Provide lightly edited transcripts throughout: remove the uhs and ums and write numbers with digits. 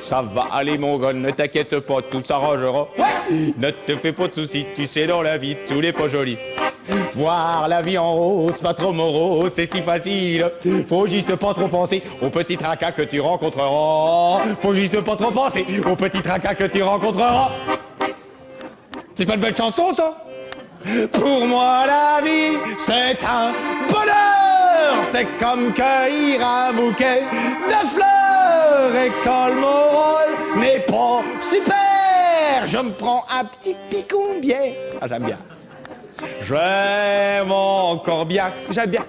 Ça va aller mon gars, ne t'inquiète pas, tout s'arrangera. Ouais. Ne te fais pas de soucis, tu sais dans la vie, tout n'est pas joli. Voir la vie en rose, pas trop morose, c'est si facile. Faut juste pas trop penser aux petits tracas que tu rencontreras. Faut juste pas trop penser aux petits tracas que tu rencontreras. C'est pas une belle chanson, ça? Pour moi, la vie, c'est un bonheur. C'est comme cueillir un bouquet de fleurs. Et quand le moral n'est pas super, je me prends un petit picon de bière. Ah, j'aime bien. J'aime encore bien, j'aime bien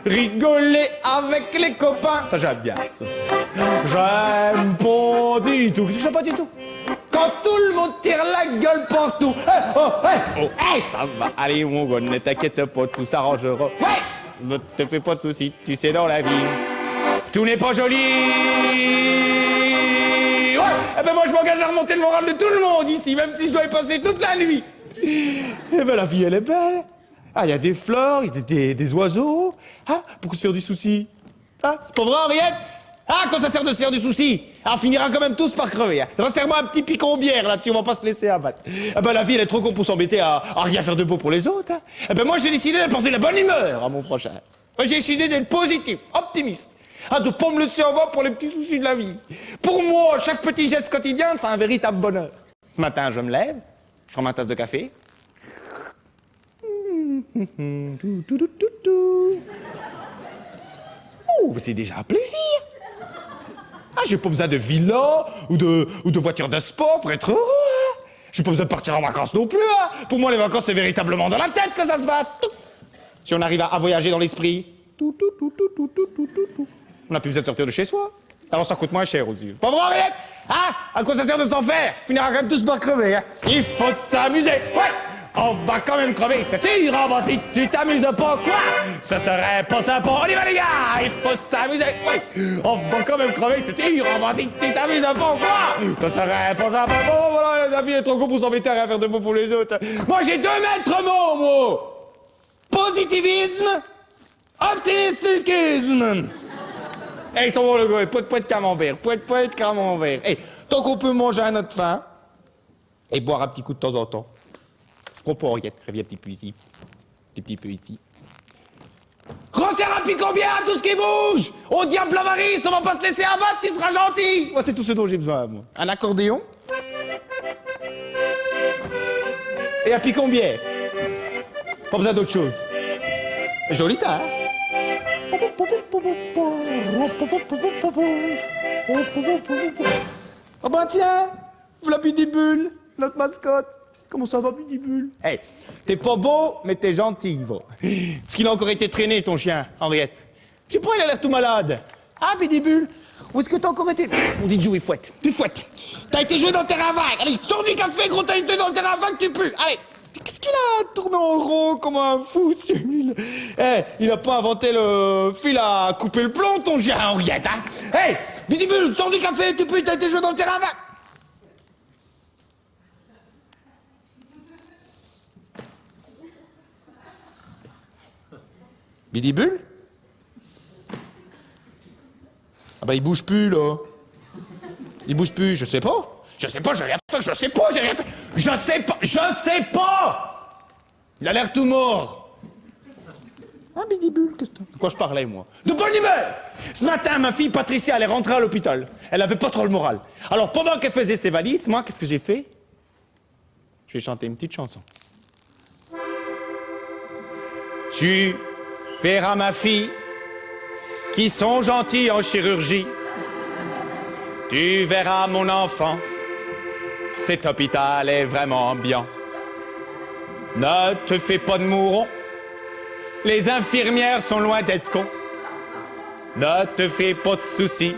rigoler avec les copains. Ça, j'aime bien. Ça. J'aime pas du tout. Qu'est-ce que j'aime pas du tout? Quand tout le monde tire la gueule partout. Hey, ça va aller, mon gars, ne t'inquiète pas, tout s'arrangera. Ouais! Ne te fais pas de soucis, tu sais, dans la vie, tout n'est pas joli. Ouais! Eh ben, moi, je m'engage à remonter le moral de tout le monde ici, même si je dois y passer toute la nuit. Eh ben, la vie, elle est belle. Ah, il y a des fleurs, il y a des oiseaux. Ah, pourquoi se faire du souci? Ah, c'est pas vrai, Henriette? Ah, quand ça sert de se faire du souci? Ah, on finira quand même tous par crever. Hein. Resserre-moi un petit picon bière, là-dessus, on va pas se laisser abattre. Ah ben, la vie, elle est trop con pour s'embêter à rien faire de beau pour les autres. Hein. Ah ben, moi, j'ai décidé d'apporter la bonne humeur à mon prochain. Moi, j'ai décidé d'être positif, optimiste. Ah, de pas me laisser avoir pour les petits soucis de la vie. Pour moi, chaque petit geste quotidien, c'est un véritable bonheur. Ce matin, je me lève, je prends ma tasse de café. Oh, c'est déjà un plaisir. Ah, j'ai pas besoin de villa ou de voiture de sport pour être heureux. Hein. J'ai pas besoin de partir en vacances non plus. Hein. Pour moi, les vacances, c'est véritablement dans la tête que ça se passe. Si on arrive à voyager dans l'esprit, on n'a plus besoin de sortir de chez soi. Alors ça coûte moins cher aux yeux. Pas vrai, Henriette? Hein? À quoi ça sert de s'en faire? On finira quand même tous par crever. Hein. Il faut s'amuser. Ouais! On va quand même crever, c'est sûr, bah si tu t'amuses pas, quoi? Ce serait pas sympa. On y va, les gars! Il faut s'amuser, oui! On va quand même crever, c'est sûr, bah si tu t'amuses pas, quoi? Ce serait pas sympa. Bon, voilà, les amis, il est trop con pour s'embêter à rien faire de beau pour les autres. Moi, j'ai 2 maîtres mots, moi! Positivisme, optimisme. Ils sont bons, le gars, poète camembert, poète camembert. Hey, tant qu'on peut manger à notre faim et boire un petit coup de temps en temps. Je comprends, Henriette, reviens un petit peu ici. Un petit peu ici. Resserre un picon bien à tout ce qui bouge! Au diable l'avarice, on va pas se laisser abattre, tu seras gentil! Moi, c'est tout ce dont j'ai besoin, moi. Un accordéon. Et un picon bière. Pas besoin d'autre chose. Joli, ça, hein? Oh ben tiens, voilà Bidibule, notre mascotte. Comment ça va, Bidibule? Hey, t'es pas beau, mais t'es gentil, va. Est-ce qu'il a encore été traîné, ton chien, Henriette? Je sais pas, il a l'air tout malade. Ah, Bidibule, où est-ce que t'as encore été? On dit de jouer, fouette. Tu fouettes. T'as été joué dans le terrain vague. Allez, sors du café, gros, t'as été dans le terrain vague, tu pues. Allez. Qu'est-ce qu'il a tourné en rond comme un fou, celui-là? Il a pas inventé le fil à couper le plomb, ton chien, Henriette, hein? Hey, Bidibule, sors du café, tu pues, t'as été joué dans le terrain vague. Bidibule? Ah bah il bouge plus, là. Il bouge plus, je sais pas. Je sais pas, j'ai rien fait, je sais pas, j'ai rien fait. Je sais pas! Il a l'air tout mort. Ah, Bidibule, qu'est-ce que t'as? De quoi je parlais, moi? De bonne humeur! Ce matin, ma fille Patricia, elle est rentrée à l'hôpital. Elle avait pas trop le moral. Alors, pendant qu'elle faisait ses valises, moi, qu'est-ce que j'ai fait? Je vais chanter une petite chanson. Tu verras ma fille, qui sont gentils en chirurgie. Tu verras mon enfant, cet hôpital est vraiment bien. Ne te fais pas de mouron, les infirmières sont loin d'être cons. Ne te fais pas de soucis,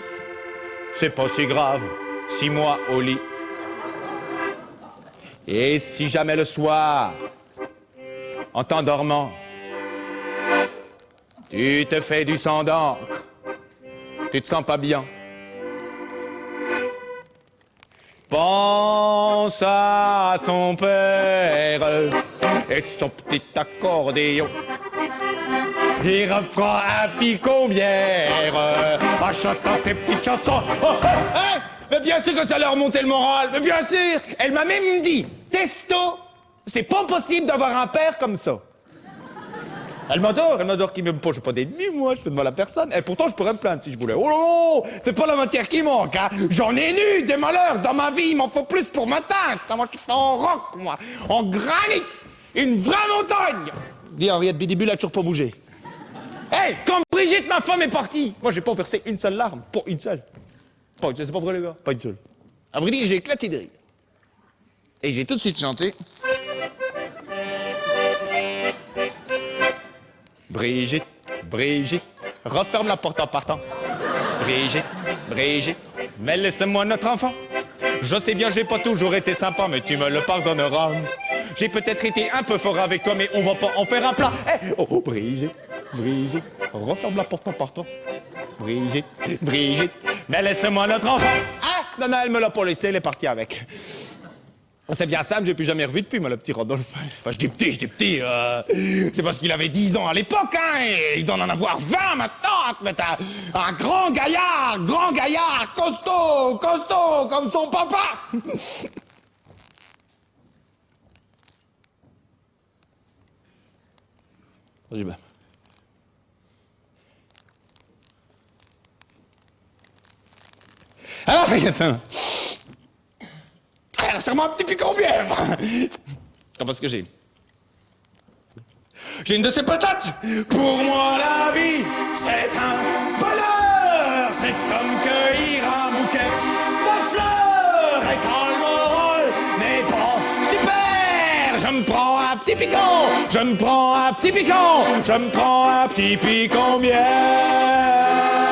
c'est pas si grave, 6 mois au lit. Et si jamais le soir, en t'endormant, tu te fais du sang d'encre, tu te sens pas bien. Pense à ton père et son petit accordéon. Il reprend un picon bière en chantant ses petites chansons. Oh, hey, Mais bien sûr que ça leur remontait le moral. Mais bien sûr. Elle m'a même dit, Testo, c'est pas possible d'avoir un père comme ça. Elle m'adore qui m'aime pas. Je suis pas d'ennemi, moi, je fais de mal à personne. Et pourtant, je pourrais me plaindre si je voulais. Oh là là, c'est pas la matière qui manque, hein. J'en ai nu des malheurs dans ma vie, il m'en faut plus pour m'atteindre. Moi, je suis en roc, moi, en granit, une vraie montagne. Dis, Henriette Bidibule a toujours pas bougé. Hey, quand Brigitte, ma femme, est partie, moi, j'ai pas versé une seule larme, pas une seule. Pas une seule, c'est pas vrai, les gars, pas une seule. À vrai dire, j'ai éclaté de rire. Et j'ai tout de suite chanté. Brigitte, Brigitte, referme la porte en partant. Brigitte, Brigitte, mais laisse-moi notre enfant. Je sais bien, j'ai pas toujours été sympa, mais tu me le pardonneras. J'ai peut-être été un peu fort avec toi, mais on va pas en faire un plat. Hey, oh, Brigitte, Brigitte, referme la porte en partant. Brigitte, Brigitte, mais laisse-moi notre enfant. Ah, non, elle me l'a pas laissé, elle est partie avec. C'est bien simple, j'ai plus jamais revu depuis, moi, le petit Rodolphe. Enfin, je dis petit. C'est parce qu'il avait 10 ans à l'époque, hein, et il doit en avoir 20 maintenant, à se mettre un grand gaillard, costaud, comme son papa. Vas-y, ben. Alors, attends. Alors, serre-moi un petit piquant bière. Parce que j'ai une de ces patates. Pour moi, la vie, c'est un bonheur. C'est comme cueillir un bouquet de fleurs. Et quand le moral n'est pas super, je me prends un petit piquant. Je me prends un petit piquant bière.